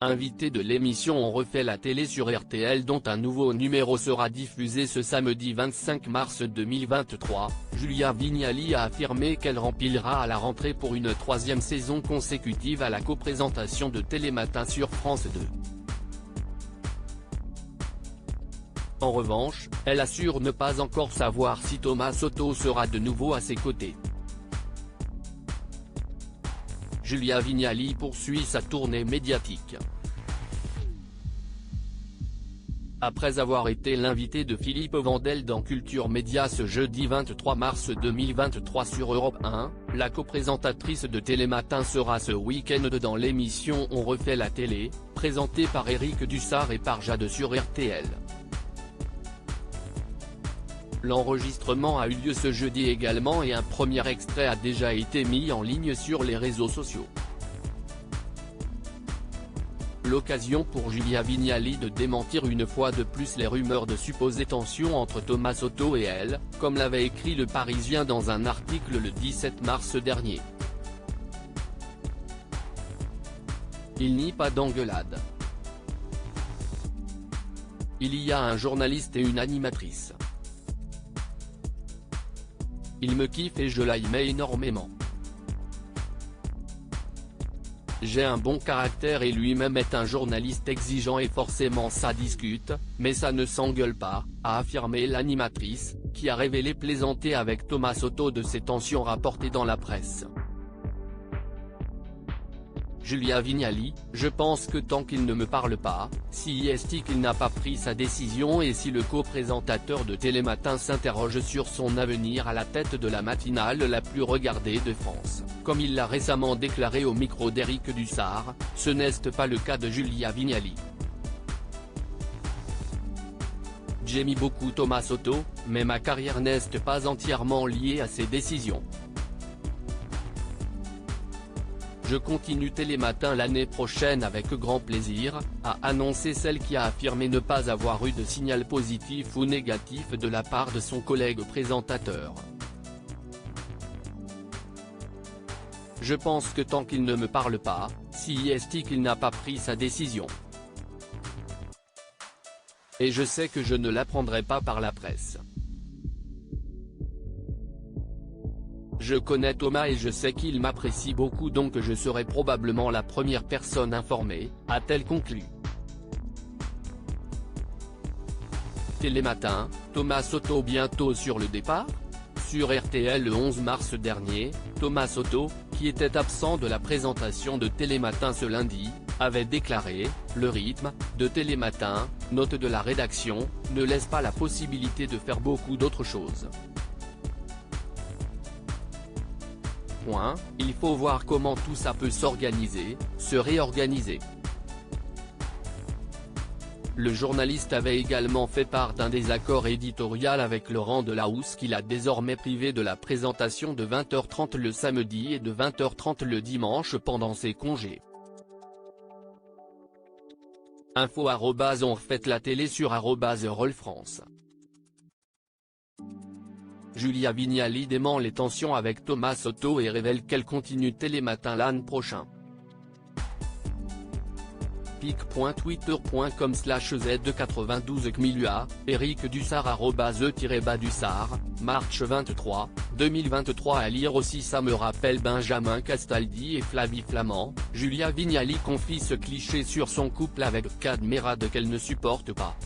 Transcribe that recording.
Invité de l'émission On refait la télé sur RTL dont un nouveau numéro sera diffusé ce samedi 25 mars 2023, Julia Vignali a affirmé qu'elle remplira à la rentrée pour une troisième saison consécutive à la coprésentation de Télématin sur France 2. En revanche, elle assure ne pas encore savoir si Thomas Soto sera de nouveau à ses côtés. Julia Vignali poursuit sa tournée médiatique. Après avoir été l'invité de Philippe Vandel dans Culture Média ce jeudi 23 mars 2023 sur Europe 1, la coprésentatrice de Télématin sera ce week-end dans l'émission On refait la télé, présentée par Éric Dussart et par Jade sur RTL. L'enregistrement a eu lieu ce jeudi également et un premier extrait a déjà été mis en ligne sur les réseaux sociaux. L'occasion pour Julia Vignali de démentir une fois de plus les rumeurs de supposées tensions entre Thomas Soto et elle, comme l'avait écrit Le Parisien dans un article le 17 mars dernier. Il n'y a pas d'engueulade. Il y a un journaliste et une animatrice. Il me kiffe et je l'aimais énormément. J'ai un bon caractère et lui-même est un journaliste exigeant et forcément ça discute, mais ça ne s'engueule pas, a affirmé l'animatrice, qui a révélé plaisanter avec Thomas Soto de ces tensions rapportées dans la presse. Julia Vignali, je pense que tant qu'il ne me parle pas, si est qu'il n'a pas pris sa décision et si le co-présentateur de Télématin s'interroge sur son avenir à la tête de la matinale la plus regardée de France, comme il l'a récemment déclaré au micro d'Éric Dussart, ce n'est pas le cas de Julia Vignali. J'aime beaucoup Thomas Soto, mais ma carrière n'est pas entièrement liée à ses décisions. Je continue Télématin l'année prochaine avec grand plaisir, a annoncé celle qui a affirmé ne pas avoir eu de signal positif ou négatif de la part de son collègue présentateur. Je pense que tant qu'il ne me parle pas, si est qu'il n'a pas pris sa décision. Et je sais que je ne l'apprendrai pas par la presse. Je connais Thomas et je sais qu'il m'apprécie beaucoup donc je serai probablement la première personne informée, a-t-elle conclu. Télématin, Thomas Soto bientôt sur le départ ? Sur RTL le 11 mars dernier, Thomas Soto, qui était absent de la présentation de Télématin ce lundi, avait déclaré « Le rythme, de Télématin, note de la rédaction, ne laisse pas la possibilité de faire beaucoup d'autres choses. Il faut voir comment tout ça peut s'organiser, se réorganiser. » Le journaliste avait également fait part d'un désaccord éditorial avec Laurent Delahousse qu'il a désormais privé de la présentation de 20h30 le samedi et de 20h30 le dimanche pendant ses congés. Info @ on refait la télé sur @RTL France. Julia Vignali dément les tensions avec Thomas Soto et révèle qu'elle continue Télématin l'an prochain. pic.twitter.com/z92cmua, Éric Dussart @e-dussart, March 23, 2023 à lire aussi. Ça me rappelle Benjamin Castaldi et Flavie Flament, Julia Vignali confie ce cliché sur son couple avec Kad Merad qu'elle ne supporte pas.